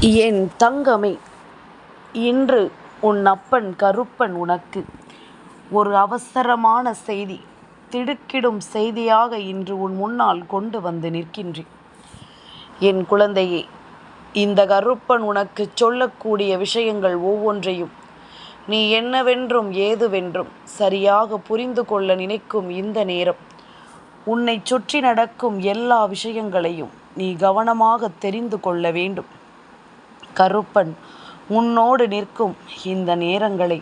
என் தங்கமே, இன்று உன் அப்பன் கருப்பன் உனக்கு ஒரு அவசரமான செய்தி, திடுக்கிடும் செய்தியாக இன்று உன் முன்னால் கொண்டு வந்து நிற்கின்றேன். என் குழந்தையே, இந்த கருப்பன் உனக்கு சொல்லக்கூடிய விஷயங்கள் ஒவ்வொன்றையும் நீ என்னவென்றும் ஏதுவென்றும் சரியாக புரிந்து கொள்ள நினைக்கும் இந்த நேரம், உன்னை சுற்றி நடக்கும் எல்லா விஷயங்களையும் நீ கவனமாக தெரிந்து கொள்ள வேண்டும். கருப்பன் உன்னோடு நிற்கும் இந்த நேரங்களை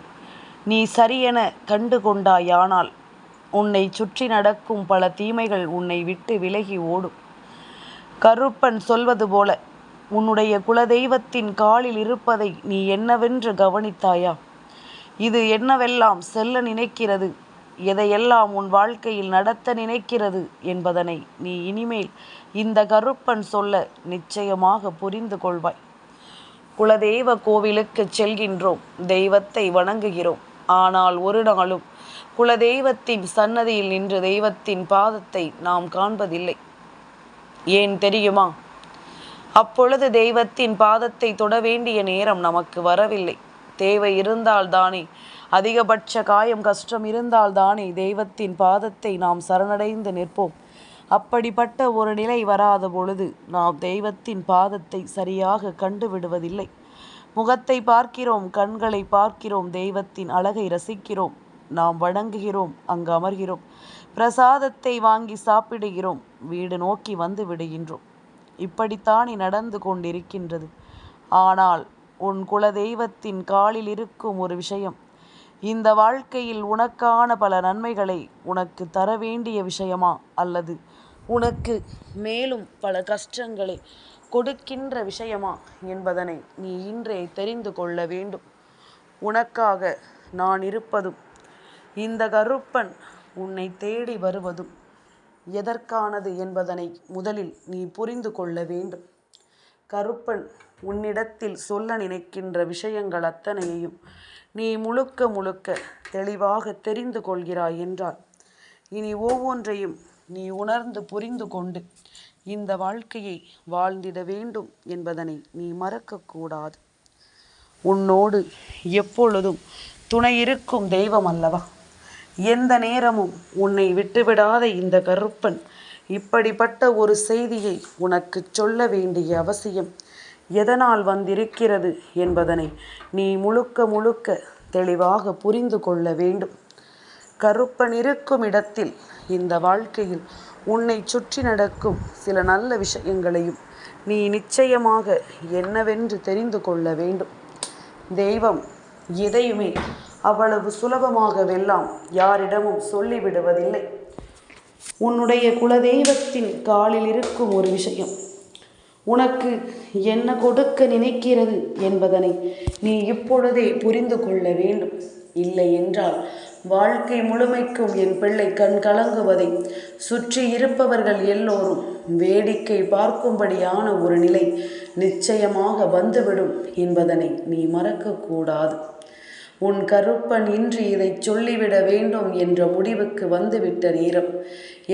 நீ சரியென கண்டு கொண்டாயானால் உன்னை சுற்றி நடக்கும் பல தீமைகள் உன்னை விட்டு விலகி ஓடும். கருப்பன் சொல்வது போல உன்னுடைய குலதெய்வத்தின் காலில் இருப்பதை நீ என்னவென்று கவனித்தாயா? இது என்னவெல்லாம் செல்ல நினைக்கிறது, எதையெல்லாம் உன் வாழ்க்கையில் நடத்த நினைக்கிறது என்பதனை நீ இனிமேல் இந்த கருப்பன் சொல்ல நிச்சயமாக புரிந்து கொள்வாய். குலதெய்வ கோவிலுக்கு செல்கின்றோம், தெய்வத்தை வணங்குகிறோம். ஆனால் ஒரு நாளும் குலதெய்வத்தின் சன்னதியில் நின்று தெய்வத்தின் பாதத்தை நாம் காண்பதில்லை. ஏன் தெரியுமா? அப்பொழுது தெய்வத்தின் பாதத்தை தொட வேண்டிய நேரம் நமக்கு வரவில்லை. தேவை இருந்தால்தானே, அதிகபட்ச காயம் கஷ்டம் இருந்தால்தானே தெய்வத்தின் பாதத்தை நாம் சரணடைந்து நிற்போம். அப்படிப்பட்ட ஒரு நிலை வராத பொழுது நாம் தெய்வத்தின் பாதத்தை சரியாக கண்டு விடுவதில்லை. முகத்தை பார்க்கிறோம், கண்களை பார்க்கிறோம், தெய்வத்தின் அழகை ரசிக்கிறோம், நாம் வணங்குகிறோம், அங்கு அமர்கிறோம், பிரசாதத்தை வாங்கி சாப்பிடுகிறோம், வீடு நோக்கி வந்து விடுகின்றோம். இப்படித்தானே நடந்து கொண்டிருக்கின்றது. ஆனால் உன் குலதெய்வத்தின் காலில் இருக்கும் ஒரு விஷயம், இந்த வாழ்க்கையில் உனக்கான பல நன்மைகளை உனக்கு தர வேண்டிய விஷயமா, அல்லது உனக்கு மேலும் பல கஷ்டங்களை கொடுக்கின்ற விஷயமா என்பதனை நீ இன்றே தெரிந்து கொள்ள வேண்டும். உனக்காக நான் இருப்பதும், இந்த கருப்பன் உன்னை தேடி வருவதும் எதற்கானது என்பதனை முதலில் நீ புரிந்து கொள்ள வேண்டும். கருப்பன் உன்னிடத்தில் சொல்ல நினைக்கின்ற விஷயங்கள் அத்தனையையும் நீ முழுக்க முழுக்க தெளிவாக தெரிந்து கொள்கிறாய் என்றால், இனி ஒவ்வொன்றையும் நீ உணர்ந்து புரிந்து கொண்டு இந்த வாழ்க்கையை வாழ்ந்திட வேண்டும் என்பதனை நீ மறக்கக்கூடாது. உன்னோடு எப்பொழுதும் துணை இருக்கும் தெய்வம் அல்லவா? எந்த நேரமும் உன்னை விட்டுவிடாத இந்த கருப்பன் இப்படிப்பட்ட ஒரு செய்தியை உனக்கு சொல்ல வேண்டிய அவசியம் எதனால் வந்திருக்கிறது என்பதனை நீ முழுக்க முழுக்க தெளிவாக புரிந்து கொள்ள வேண்டும். கருப்பன் இருக்கும் இடத்தில் இந்த வாழ்க்கையில் உன்னை சுற்றி நடக்கும் சில நல்ல விஷயங்களையும் நீ நிச்சயமாக என்னவென்று தெரிந்து கொள்ள வேண்டும். தெய்வம் எதையுமே அவ்வளவு சுலபமாகவெல்லாம் யாரிடமும் சொல்லிவிடுவதில்லை. உன்னுடைய குலதெய்வத்தின் காலில் இருக்கும் ஒரு விஷயம் உனக்கு என்ன கொடுக்க நினைக்கிறது என்பதனை நீ இப்பொழுதே புரிந்து கொள்ள வேண்டும். இல்லை என்றால் வாழ்க்கை முழுமைக்கும் என் பிள்ளை கண் கலங்குவதை சுற்றி இருப்பவர்கள் எல்லோரும் வேடிக்கை பார்க்கும்படியான ஒரு நிலை நிச்சயமாக வந்துவிடும் என்பதனை நீ மறக்கக்கூடாது. உன் கருப்பன் இன்று இதை சொல்லிவிட வேண்டும் என்ற முடிவுக்கு வந்துவிட்ட நேரம்.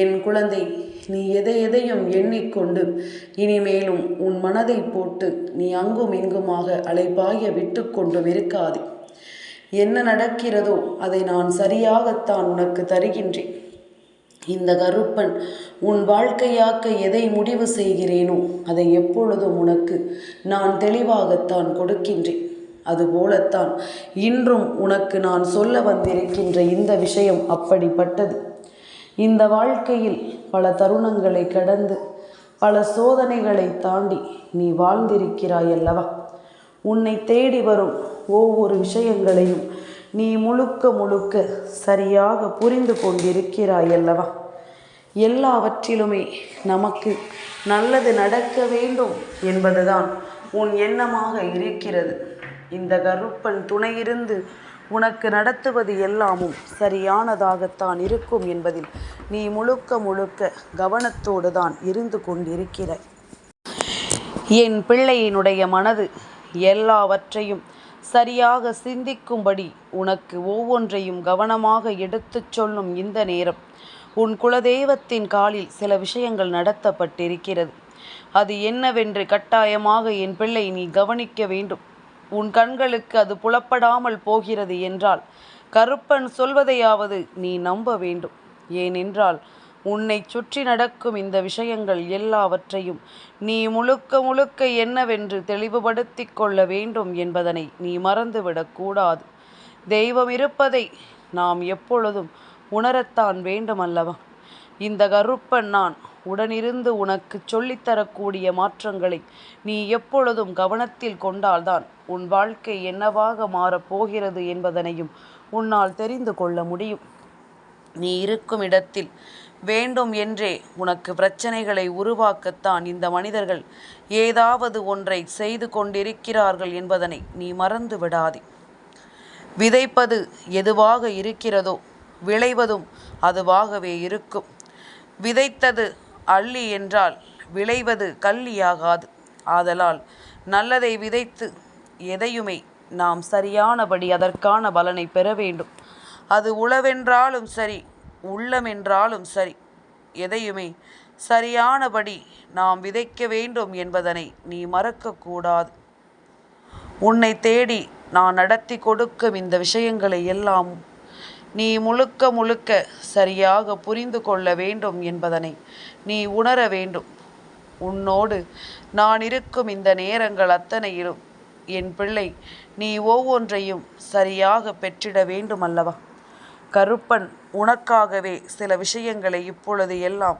என் குழந்தை, நீ எதையும் எண்ணிக்கொண்டு இனிமேலும் உன் மனதை போட்டு நீ அங்கும் இங்குமாக அலைபாய விட்டு கொண்டும் இருக்காதே. என்ன நடக்கிறதோ அதை நான் சரியாகத்தான் உனக்கு தருகின்றேன். இந்த கருப்பன் உன் வாழ்க்கையாக்க எதை முடிவு செய்கிறேனோ அதை எப்பொழுதும் உனக்கு நான் தெளிவாகத்தான் கொடுக்கின்றேன். அதுபோலத்தான் இன்றும் உனக்கு நான் சொல்ல வந்திருக்கின்ற இந்த விஷயம் அப்படிப்பட்டது. இந்த வாழ்க்கையில் பல தருணங்களை கடந்து பல சோதனைகளை தாண்டி நீ வாழ்ந்திருக்கிறாய் அல்லவா? உன்னை தேடி வரும் ஒவ்வொரு விஷயங்களையும் நீ முழுக்க முழுக்க சரியாக புரிந்து கொண்டிருக்கிறாய் அல்லவா? எல்லாவற்றிலுமே நமக்கு நல்லது நடக்க வேண்டும் என்பதுதான் உன் எண்ணமாக இருக்கிறது. இந்த கருப்பன் துணையிருந்து உனக்கு நடத்துவது எல்லாமும் சரியானதாகத்தான் இருக்கும் என்பதில் நீ முழுக்க முழுக்க கவனத்தோடு தான் இருந்து கொண்டிருக்கிறாய். என் பிள்ளையினுடைய மனது எல்லாவற்றையும் சரியாக சிந்திக்கும்படி உனக்கு ஒவ்வொன்றையும் கவனமாக எடுத்துச் சொல்லும் இந்த நேரம் உன் குலதெய்வத்தின் காலில் சில விஷயங்கள் நடத்தப்பட்டிருக்கிறது. அது என்னவென்று கட்டாயமாக என் பிள்ளை நீ கவனிக்க வேண்டும். உன் கண்களுக்கு அது புலப்படாமல் போகிறது என்றால் கருப்பன் சொல்வதையாவது நீ நம்ப வேண்டும். ஏனென்றால் உன்னை சுற்றி நடக்கும் இந்த விஷயங்கள் எல்லாவற்றையும் நீ முழுக்க முழுக்க என்னவென்று தெளிவுபடுத்தி கொள்ள வேண்டும் என்பதனை நீ மறந்துவிடக்கூடாது. தெய்வம் இருப்பதை நாம் எப்பொழுதும் உணரத்தான் வேண்டுமல்லவா? இந்த கருப்பன் நான் உடனிருந்து உனக்கு சொல்லித்தரக்கூடிய மாற்றங்களை நீ எப்பொழுதும் கவனத்தில் கொண்டால்தான் உன் வாழ்க்கை என்னவாக மாறப்போகிறது என்பதனையும் உன்னால் தெரிந்து கொள்ள முடியும். நீ இருக்கும் இடத்தில் வேண்டும் என்றே உனக்கு பிரச்சனைகளை உருவாக்கத்தான் இந்த மனிதர்கள் ஏதாவது ஒன்றை செய்து கொண்டிருக்கிறார்கள் என்பதனை நீ மறந்து விடாதே. விதைப்பது எதுவாக இருக்கிறதோ விளைவதும் அதுவாகவே இருக்கும். விதைத்தது அள்ளி என்றால் விளைவது கள்ளியாகாது. ஆதலால் நல்லதை விதைத்து எதையுமே நாம் சரியானபடி அதற்கான பலனை பெற வேண்டும். அது உளவென்றாலும் சரி, உள்ளமென்றாலும் சரி, எதையுமே சரியானபடி நாம் விதைக்க வேண்டும் என்பதனை நீ மறக்கக்கூடாது. உன்னை தேடி நான் நடத்தி கொடுக்கும் இந்த விஷயங்களை எல்லாம் நீ முழுக்க முழுக்க சரியாக புரிந்து கொள்ள வேண்டும் என்பதனை நீ உணர வேண்டும். உன்னோடு நான் இருக்கும் இந்த நேரங்கள் அத்தனையிலும் என் பிள்ளை நீ ஒவ்வொன்றையும் சரியாக பெற்றிட வேண்டும் அல்லவா? கருப்பன் உனக்காகவே சில விஷயங்களை இப்பொழுது எல்லாம்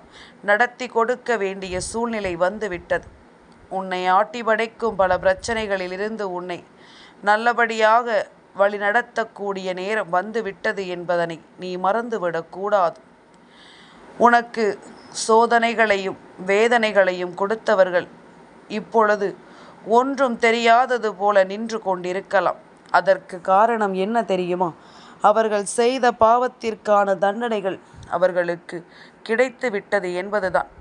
நடத்தி கொடுக்க வேண்டிய சூழ்நிலை வந்துவிட்டது. உன்னை ஆட்டி படைக்கும் பல பிரச்சனைகளிலிருந்து உன்னை நல்லபடியாக வழிநடத்தக்கூடிய நேரம் வந்துவிட்டது என்பதனை நீ மறந்துவிடக்கூடாது. உனக்கு சோதனைகளையும் வேதனைகளையும் கொடுத்தவர்கள் இப்பொழுது ஒன்றும் தெரியாதது போல நின்று கொண்டிருக்கலாம். அதற்கு காரணம் என்ன தெரியுமா? அவர்கள் செய்த பாவத்திற்கான தண்டனைகள் அவர்களுக்கு கிடைத்து விட்டது என்பதுதான்.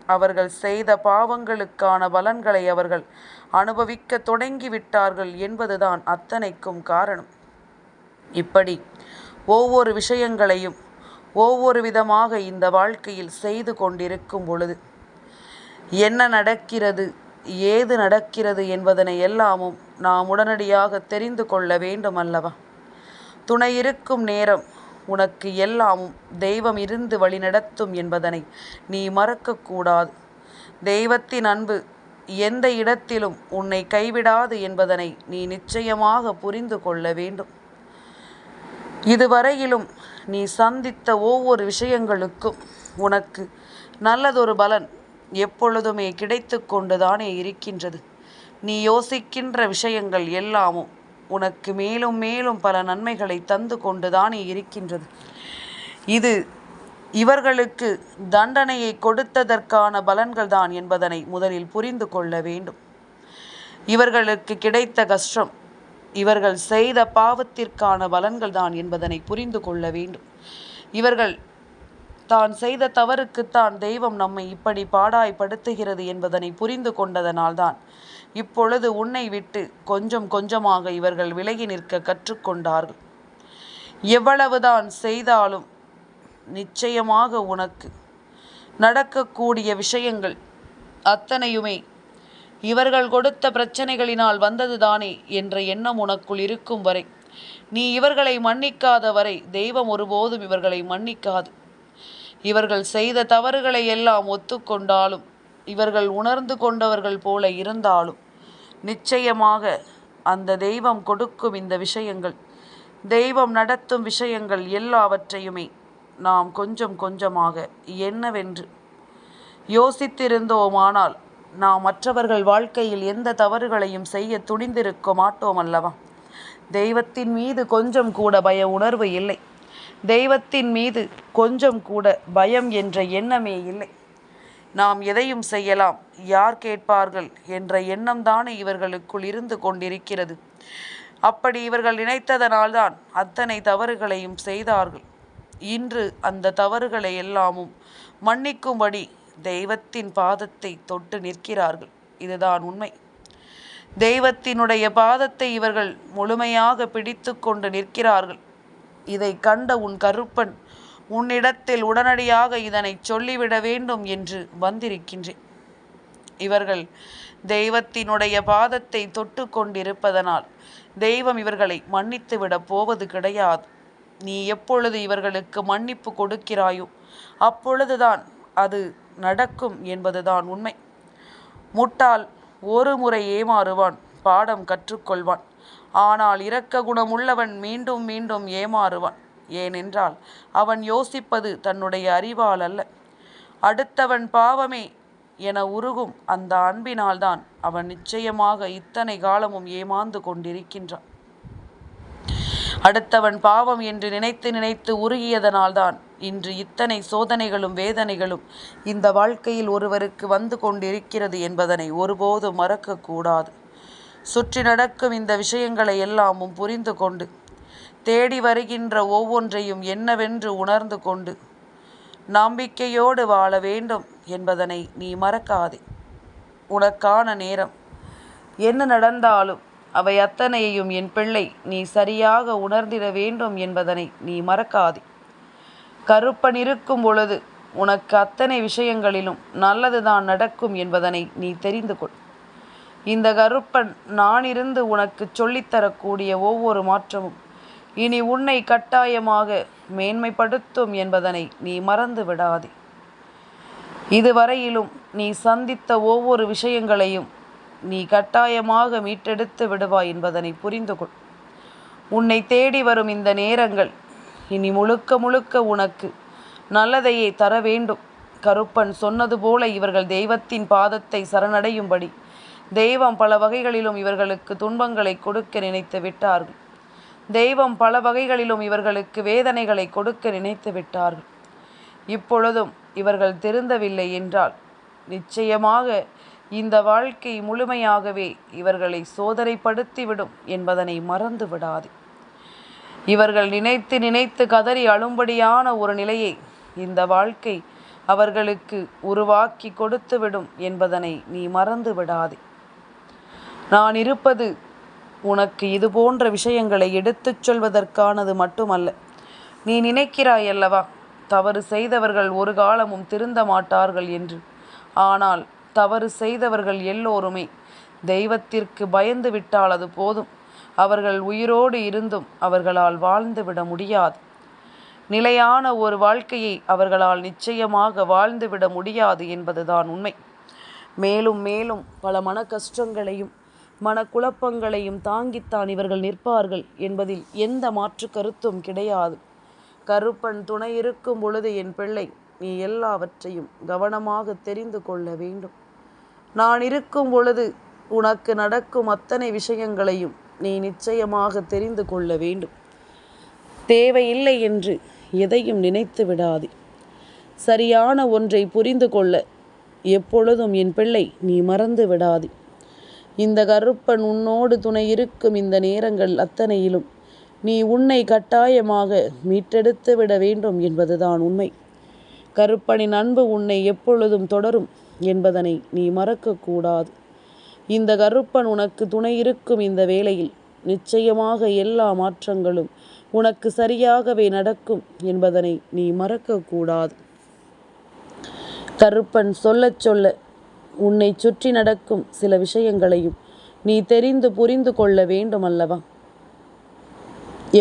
அவர்கள் செய்த பாவங்களுக்கான பலன்களை அவர்கள் அனுபவிக்க தொடங்கிவிட்டார்கள் என்பதுதான் அத்தனைக்கும் காரணம். இப்படி ஒவ்வொரு விஷயங்களையும் ஒவ்வொரு விதமாக இந்த வாழ்க்கையில் செய்து கொண்டிருக்கும் பொழுது என்ன நடக்கிறது, ஏது நடக்கிறது என்பதனை எல்லாமும் நாம் உடனடியாக தெரிந்து கொள்ள வேண்டும் அல்லவா? துணை இருக்கும் நேரம் உனக்கு எல்லாமும் தெய்வம் இருந்து வழிநடத்தும் என்பதனை நீ மறக்கக்கூடாது. தெய்வத்தின் அன்பு எந்த இடத்திலும் உன்னை கைவிடாது என்பதனை நீ நிச்சயமாக புரிந்து கொள்ள வேண்டும். இதுவரையிலும் நீ சந்தித்த ஒவ்வொரு விஷயங்களுக்கும் உனக்கு நல்லதொரு பலன் எப்பொழுதுமே கிடைத்து கொண்டுதானே இருக்கின்றது. நீ யோசிக்கின்ற விஷயங்கள் எல்லாமும் உனக்கு மேலும் மேலும் பல நன்மைகளை தந்து கொண்டுதானே இருக்கின்றது. இது இவர்களுக்கு தண்டனையை கொடுத்ததற்கான பலன்கள் தான் என்பதனை முதலில் புரிந்து கொள்ள வேண்டும். இவர்களுக்கு கிடைத்த கஷ்டம் இவர்கள் செய்த பாவத்திற்கான பலன்கள் தான் என்பதனை புரிந்து கொள்ள வேண்டும். இவர்கள் தான் செய்த தவறுக்குத்தான் தெய்வம் நம்மை இப்படி பாடாய்படுத்துகிறது என்பதனை புரிந்து கொண்டதனால்தான் இப்பொழுது உன்னை விட்டு கொஞ்சம் கொஞ்சமாக இவர்கள் விலகி நிற்க கற்றுக்கொண்டார்கள். எவ்வளவுதான் செய்தாலும் நிச்சயமாக உனக்கு நடக்கக்கூடிய விஷயங்கள் அத்தனையுமே இவர்கள் கொடுத்த பிரச்சனைகளினால் வந்ததுதானே என்ற எண்ணம் உனக்குள் இருக்கும் வரை, நீ இவர்களை மன்னிக்காத வரை தெய்வம் ஒருபோதும் இவர்களை மன்னிக்காது. இவர்கள் செய்த தவறுகளை எல்லாம் ஒத்துக்கொண்டாலும், இவர்கள் உணர்ந்து கொண்டவர்கள் போல இருந்தாலும், நிச்சயமாக அந்த தெய்வம் கொடுக்கும் இந்த விஷயங்கள், தெய்வம் நடத்தும் விஷயங்கள் எல்லாவற்றையுமே நாம் கொஞ்சம் கொஞ்சமாக என்னவென்று யோசித்திருந்தோமானால் நாம் மற்றவர்கள் வாழ்க்கையில் எந்த தவறுகளையும் செய்ய துணிந்திருக்க மாட்டோம் அல்லவா? தெய்வத்தின் மீது கொஞ்சம் கூட பய உணர்வு இல்லை. தெய்வத்தின் மீது கொஞ்சம் கூட பயம் என்ற எண்ணமே இல்லை. நாம் எதையும் செய்யலாம், யார் கேட்பார்கள் என்ற எண்ணம் தானே இவர்களுக்குள் இருந்து கொண்டிருக்கிறது. அப்படி இவர்கள் நினைத்ததனால்தான் அத்தனை தவறுகளையும் செய்தார்கள். இன்று அந்த தவறுகளை எல்லாமும் மன்னிக்கும்படி தெய்வத்தின் பாதத்தை தொட்டு நிற்கிறார்கள். இதுதான் உண்மை. தெய்வத்தினுடைய பாதத்தை இவர்கள் முழுமையாக பிடித்து கொண்டு நிற்கிறார்கள். இதை கண்ட உன் கருப்பன் உன்னிடத்தில் உடனடியாக இதனை சொல்லிவிட வேண்டும் என்று வந்திருக்கின்றேன். இவர்கள் தெய்வத்தினுடைய பாதத்தை தொட்டு கொண்டிருப்பதனால் தெய்வம் இவர்களை மன்னித்து விட போவது கிடையாது. நீ எப்பொழுது இவர்களுக்கு மன்னிப்பு கொடுக்கிறாயோ அப்பொழுதுதான் அது நடக்கும் என்பதுதான் உண்மை. முட்டாள் ஒரு முறை ஏமாறுவான், பாடம் கற்றுக்கொள்வான். ஆனால் இரக்க குணமுள்ளவன் மீண்டும் மீண்டும் ஏமாறுவான். ஏனென்றால் அவன் யோசிப்பது தன்னுடைய அறிவால் அல்ல, அடுத்தவன் பாவமே என உருகும் அந்த அன்பினால்தான் அவன் நிச்சயமாக இத்தனை காலமும் ஏமாந்து கொண்டிருக்கின்றான். அடுத்தவன் பாவம் என்று நினைத்து நினைத்து உருகியதனால்தான் இன்று இத்தனை சோதனைகளும் வேதனைகளும் இந்த வாழ்க்கையில் ஒருவருக்கு வந்து கொண்டிருக்கிறது என்பதனை ஒருபோதும் மறக்கக்கூடாது. சுற்றி நடக்கும் இந்த விஷயங்களை எல்லாமும் புரிந்து கொண்டு தேடி வருகின்ற ஒவ்வொன்றையும் என்னவென்று உணர்ந்து கொண்டு நம்பிக்கையோடு வாழ வேண்டும் என்பதனை நீ மறக்காதே. உனக்கான நேரம் என்ன நடந்தாலும் அவை அத்தனையையும் என் பிள்ளை நீ சரியாக உணர்ந்திட வேண்டும் என்பதனை நீ மறக்காதே. கருப்பன் இருக்கும் பொழுது உனக்கு அத்தனை விஷயங்களிலும் நல்லதுதான் நடக்கும் என்பதனை நீ தெரிந்து கொள். இந்த கருப்பன் நான் இருந்து உனக்கு சொல்லித்தரக்கூடிய ஒவ்வொரு மாற்றமும் இனி உன்னை கட்டாயமாக மேன்மைப்படுத்தும் என்பதனை நீ மறந்து விடாதே. இதுவரையிலும் நீ சந்தித்த ஒவ்வொரு விஷயங்களையும் நீ கட்டாயமாக மீட்டெடுத்து விடுவாய் என்பதனை புரிந்து கொள். உன்னை தேடி வரும் இந்த நேரங்கள் இனி முழுக்க முழுக்க உனக்கு நல்லதையே தர வேண்டும். கருப்பன் சொன்னது போல இவர்கள் தெய்வத்தின் பாதத்தை சரணடையும்படி தெய்வம் பல வகைகளிலும் இவர்களுக்கு துன்பங்களை கொடுக்க நினைத்து விட்டார்கள். தெய்வம் பல வகைகளிலும் இவர்களுக்கு வேதனைகளை கொடுக்க நினைத்து விட்டார்கள். இப்பொழுதும் இவர்கள் திருந்தவில்லை என்றால் நிச்சயமாக இந்த வாழ்க்கை முழுமையாகவே இவர்களை சோதனைப்படுத்திவிடும் என்பதனை மறந்து விடாது. இவர்கள் நினைத்து நினைத்து கதறி அழும்படியான ஒரு நிலையை இந்த வாழ்க்கை அவர்களுக்கு உருவாக்கி கொடுத்துவிடும் என்பதனை நீ மறந்து விடாதே. நான் இருப்பது உனக்கு இது போன்ற விஷயங்களை எடுத்துச் சொல்வதற்கானது மட்டுமல்ல. நீ நினைக்கிறாய் அல்லவா, தவறு செய்தவர்கள் ஒரு காலமும் திருந்த மாட்டார்கள் என்று. ஆனால் தவறு செய்தவர்கள் எல்லோருமே தெய்வத்திற்கு பயந்து விட்டால் அது போதும். அவர்கள் உயிரோடு இருந்தும் அவர்களால் வாழ்ந்துவிட முடியாது. நிலையான ஒரு வாழ்க்கையை அவர்களால் நிச்சயமாக வாழ்ந்துவிட முடியாது என்பதுதான் உண்மை. மேலும் மேலும் பல மன கஷ்டங்களையும் மனக்குழப்பங்களையும் தாங்கித்தான் இவர்கள் நிற்பார்கள் என்பதில் எந்த மாற்று கருத்தும் கிடையாது. கருப்பன் துணை இருக்கும் பொழுது என் பிள்ளை நீ எல்லாவற்றையும் கவனமாக தெரிந்து கொள்ள வேண்டும். நான் இருக்கும் பொழுது உனக்கு நடக்கும் அத்தனை விஷயங்களையும் நீ நிச்சயமாக தெரிந்து கொள்ள வேண்டும். தேவையில்லை என்று எதையும் நினைத்து விடாதே. சரியான ஒன்றை புரிந்து கொள்ள எப்பொழுதும் என் பிள்ளை நீ மறந்து விடாதே. இந்த கருப்பன் உன்னோடு துணை இருக்கும் இந்த நேரங்கள் அத்தனையிலும் நீ உன்னை கட்டாயமாக மீட்டெடுத்து விட வேண்டும் என்பதுதான் உண்மை. கருப்பனின் அன்பு உன்னை எப்பொழுதும் தொடரும் என்பதனை நீ மறக்கக்கூடாது. இந்த கருப்பன் உனக்கு துணை இருக்கும் இந்த வேளையில் நிச்சயமாக எல்லா மாற்றங்களும் உனக்கு சரியாகவே நடக்கும் என்பதனை நீ மறக்கக்கூடாது. கருப்பன் சொல்லச் சொல்ல உன்னை சுற்றி நடக்கும் சில விஷயங்களையும் நீ தெரிந்து புரிந்து கொள்ள வேண்டும் அல்லவா?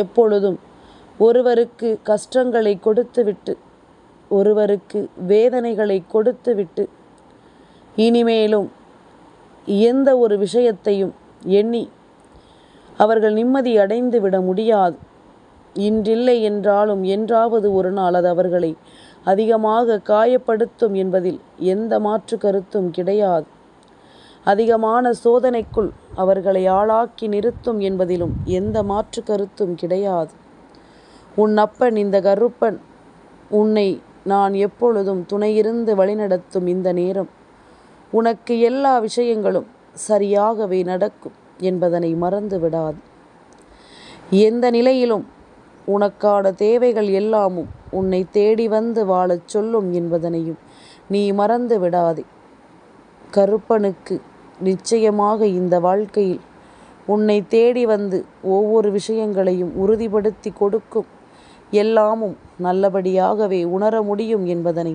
எப்பொழுதும் ஒருவருக்கு கஷ்டங்களை கொடுத்துவிட்டு ஒருவருக்கு வேதனைகளை கொடுத்துவிட்டு இனிமேலும் எந்த ஒரு விஷயத்தையும் எண்ணி அவர்கள் நிம்மதி அடைந்து விட முடியாது. இன்றில்லை என்றாலும் என்றாவது ஒரு நாள் அது அவர்களை அதிகமாக காயப்படுத்தும் என்பதில் எந்த மாற்று கருத்தும் கிடையாது. அதிகமான சோதனைக்குள் அவர்களை ஆளாக்கி நிறுத்தும் என்பதிலும் எந்த மாற்று கருத்தும் கிடையாது. உன் அப்பன் இந்த கருப்பன் உன்னை நான் எப்பொழுதும் துணையிருந்து வழிநடத்தும் இந்த நேரம் உனக்கு எல்லா விஷயங்களும் சரியாகவே நடக்கும் என்பதனை மறந்து விடாது. எந்த நிலையிலும் உனக்கான தேவைகள் எல்லாமும் உன்னை தேடி வந்து வாழச் சொல்லும் என்பதனையும் நீ மறந்து விடாதே. கருப்பனுக்கு நிச்சயமாக இந்த வாழ்க்கையில் உன்னை தேடி வந்து ஒவ்வொரு விஷயங்களையும் உறுதிப்படுத்தி கொடுக்கும் எல்லாமும் நல்லபடியாகவே உணர முடியும் என்பதனை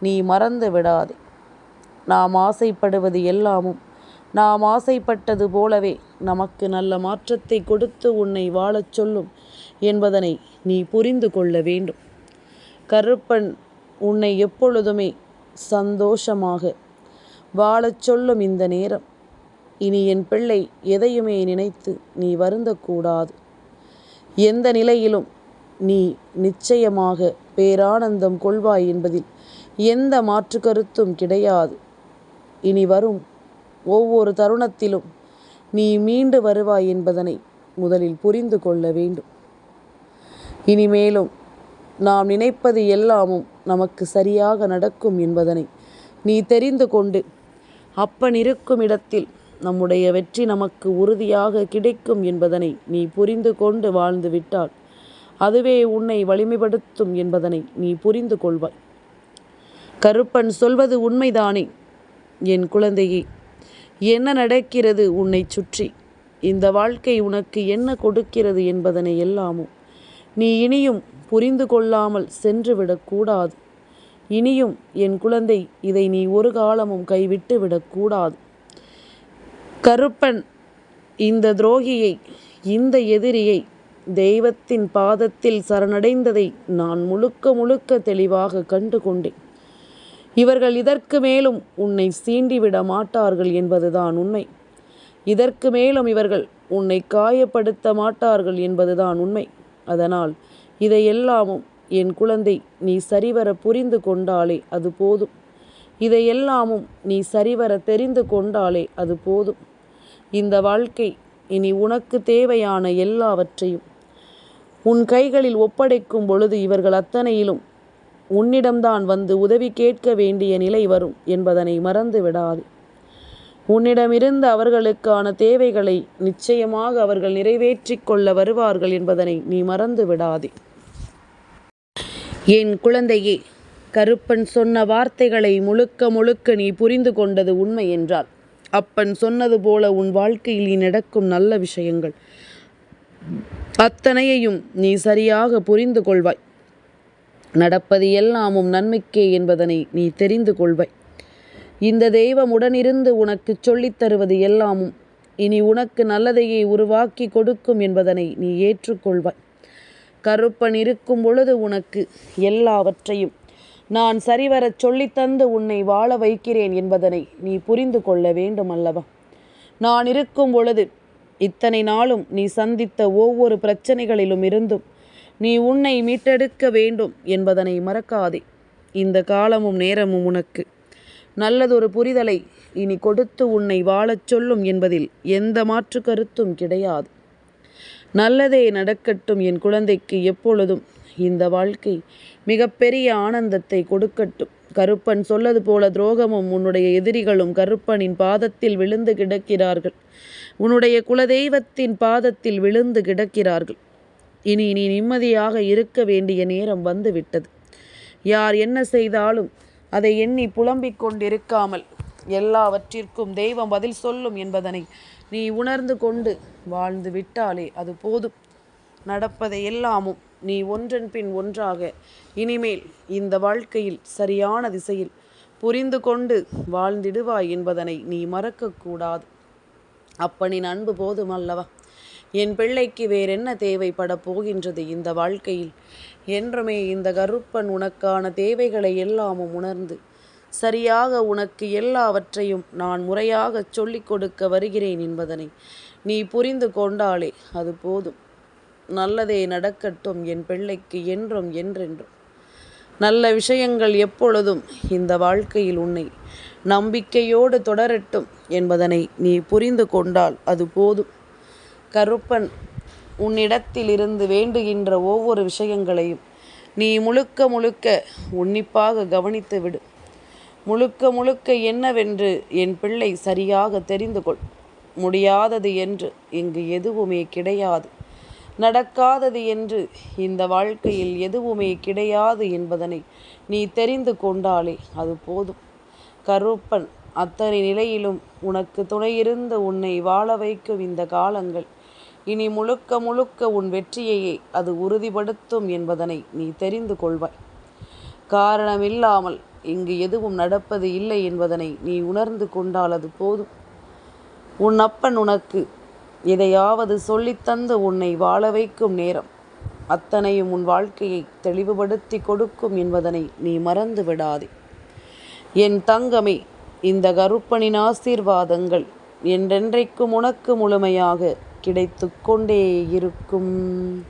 நீ மறந்து விடாதே. நாம் ஆசைப்படுவது எல்லாமும் நாம் ஆசைப்பட்டது போலவே நமக்கு நல்ல மாற்றத்தை கொடுத்து உன்னை வாழச் சொல்லும் என்பதனை நீ புரிந்து கொள்ள வேண்டும். கருப்பன் உன்னை எப்பொழுதுமே சந்தோஷமாக வாழச் சொல்லும் இந்த நேரம். இனி என் பிள்ளை, எதையுமே நினைத்து நீ வருந்தக்கூடாது. எந்த நிலையிலும் நீ நிச்சயமாக பேரானந்தம் கொள்வாய் என்பதில் எந்த மாற்று கருத்தும் கிடையாது. இனி வரும் ஒவ்வொரு தருணத்திலும் நீ மீண்டு வருவாய் என்பதனை முதலில் புரிந்து கொள்ள வேண்டும். இனிமேலும் நாம் நினைப்பது எல்லாமும் நமக்கு சரியாக நடக்கும் என்பதனை நீ தெரிந்து கொண்டு அப்பன் இருக்கும் இடத்தில் நம்முடைய வெற்றி நமக்கு உறுதியாக கிடைக்கும் என்பதனை நீ புரிந்து கொண்டு வாழ்ந்து விட்டால் அதுவே உன்னை வலிமைப்படுத்தும் என்பதனை நீ புரிந்து கொள்வாய். கருப்பன் சொல்வது உண்மைதானே? என் குழந்தையே, என்ன நடக்கிறது உன்னை சுற்றி? இந்த வாழ்க்கை உனக்கு என்ன கொடுக்கிறது என்பதனை எல்லாமும் நீ இனியும் புரிந்து கொள்ளாமல் சென்று விடக்கூடாது. இனியும் என் குழந்தை, இதை நீ ஒரு காலமும் கைவிட்டு விடக்கூடாது. கருப்பன் இந்த துரோகியை, இந்த எதிரியை தெய்வத்தின் பாதத்தில் சரணடைந்ததை நான் முழுக்க முழுக்க தெளிவாக கண்டு கொண்டேன். இவர்கள் இதற்கு மேலும் உன்னை சீண்டிவிட மாட்டார்கள் என்பதுதான் உண்மை. இதற்கு மேலும் இவர்கள் உன்னை காயப்படுத்த மாட்டார்கள் என்பதுதான் உண்மை. அதனால் இதையெல்லாமும் என் குழந்தை நீ சரிவர புரிந்து கொண்டாலே அது போதும். இதையெல்லாமும் நீ சரிவர தெரிந்து கொண்டாலே அது போதும். இந்த வாழ்க்கை இனி உனக்கு தேவையான எல்லாவற்றையும் உன் கைகளில் ஒப்படைக்கும் பொழுது இவர்கள் அத்தனையிலும் உன்னிடம்தான் வந்து உதவி கேட்க வேண்டிய நிலை வரும் என்பதனை மறந்து விடாதே. உன்னிடமிருந்து அவர்களுக்கான தேவைகளை நிச்சயமாக அவர்கள் நிறைவேற்றிக் கொள்ள வருவார்கள் என்பதனை நீ மறந்து விடாதே. என் குழந்தையே, கருப்பன் சொன்ன வார்த்தைகளை முழுக்க முழுக்க நீ புரிந்து கொண்டது உண்மை என்றால், அப்பன் சொன்னது போல உன் வாழ்க்கையில் நடக்கும் நல்ல விஷயங்கள் அத்தனையையும் நீ சரியாக புரிந்து கொள்வாய். நடப்பது எல்லாமும் நன்மைக்கே என்பதனை நீ தெரிந்து கொள்வாய். இந்த தெய்வம் உடனிருந்து உனக்கு சொல்லித் தருவது எல்லாமும் இனி உனக்கு நல்லதையே உருவாக்கி கொடுக்கும் என்பதனை நீ ஏற்றுக்கொள்வாய். கருப்பன் இருக்கும் பொழுது உனக்கு எல்லாவற்றையும் நான் சரிவரச் சொல்லித்தந்து உன்னை வாழ வைக்கிறேன் என்பதனை நீ புரிந்து கொள்ள வேண்டும் அல்லவா? நான் இருக்கும் பொழுது இத்தனை நாளும் நீ சந்தித்த ஒவ்வொரு பிரச்சனைகளிலும் இருந்தும் நீ உன்னை மீட்டெடுக்க வேண்டும் என்பதனை மறக்காதே. இந்த காலமும் நேரமும் உனக்கு நல்லதொரு புரிதலை இனி கொடுத்து உன்னை வாழச் சொல்லும் என்பதில் எந்த மாற்று கருத்தும் கிடையாது. நல்லதே நடக்கட்டும் என் குழந்தைக்கு. எப்பொழுதும் இந்த வாழ்க்கை மிகப்பெரிய ஆனந்தத்தை கொடுக்கட்டும். கருப்பன் சொல்லது போல துரோகமும் உன்னுடைய எதிரிகளும் கருப்பனின் பாதத்தில் விழுந்து கிடக்கிறார்கள். உன்னுடைய குலதெய்வத்தின் பாதத்தில் விழுந்து கிடக்கிறார்கள். இனி நீ நிம்மதியாக இருக்க வேண்டிய நேரம் வந்துவிட்டது. யார் என்ன செய்தாலும் அதை எண்ணி புலம்பிக் கொண்டிருக்காமல் எல்லாவற்றிற்கும் தெய்வம் பதில் சொல்லும் என்பதனை நீ உணர்ந்து கொண்டு வாழ்ந்து விட்டாலே அது போதும். நடப்பதை எல்லாமும் நீ ஒன்றன் பின் ஒன்றாக இனிமேல் இந்த வாழ்க்கையில் சரியான திசையில் புரிந்து கொண்டு வாழ்ந்திடுவாய் என்பதனை நீ மறக்கக்கூடாது. அப்பனின் அன்பு போதும் அல்லவா? என் பிள்ளைக்கு வேறென்ன தேவைப்பட போகின்றது இந்த வாழ்க்கையில்? என்றுமே இந்த கருப்பன் உனக்கான தேவைகளை எல்லாமும் உணர்ந்து சரியாக உனக்கு எல்லாவற்றையும் நான் முறையாக சொல்லிக் கொடுக்க வருகிறேன் என்பதனை நீ புரிந்து கொண்டாலே அது போதும். நல்லதே நடக்கட்டும் என் பிள்ளைக்கு என்றும் என்றென்றும். நல்ல விஷயங்கள் எப்பொழுதும் இந்த வாழ்க்கையில் உன்னை நம்பிக்கையோடு தொடரட்டும் என்பதனை நீ புரிந்து கொண்டால் அது போதும். கருப்பன் உன்னிடத்தில் இருந்து வேண்டுகின்ற ஒவ்வொரு விஷயங்களையும் நீ முழுக்க முழுக்க உன்னிப்பாக கவனித்து விடு. முழுக்க முழுக்க என்னவென்று என் பிள்ளை சரியாக தெரிந்து கொள். முடியாதது என்று இங்கு எதுவுமே கிடையாது. நடக்காதது என்று இந்த வாழ்க்கையில் எதுவுமே கிடையாது என்பதனை நீ தெரிந்து கொண்டாலே அது போதும். கருப்பன் அத்தனை நிலையிலும் உனக்கு துணையிருந்து உன்னை வாழ வைக்கும் இந்த காலங்கள் இனி முழுக்க முழுக்க உன் வெற்றியையே அது உறுதிப்படுத்தும் என்பதனை நீ தெரிந்து கொள்வாய். காரணமில்லாமல் இங்கு எதுவும் நடப்பது இல்லை என்பதனை நீ உணர்ந்து கொண்டால் அது போதும். உன் அப்பன் உனக்கு எதையாவது சொல்லித்தந்து உன்னை வாழ வைக்கும் நேரம் அத்தனையும் உன் வாழ்க்கையை தெளிவுபடுத்தி கொடுக்கும் என்பதனை நீ மறந்து விடாதே. என் தங்கமே, இந்த கருப்பனின் ஆசீர்வாதங்கள் என்றென்றைக்கும் உனக்கு முழுமையாக கிடைத்து கொண்டே இருக்கும்.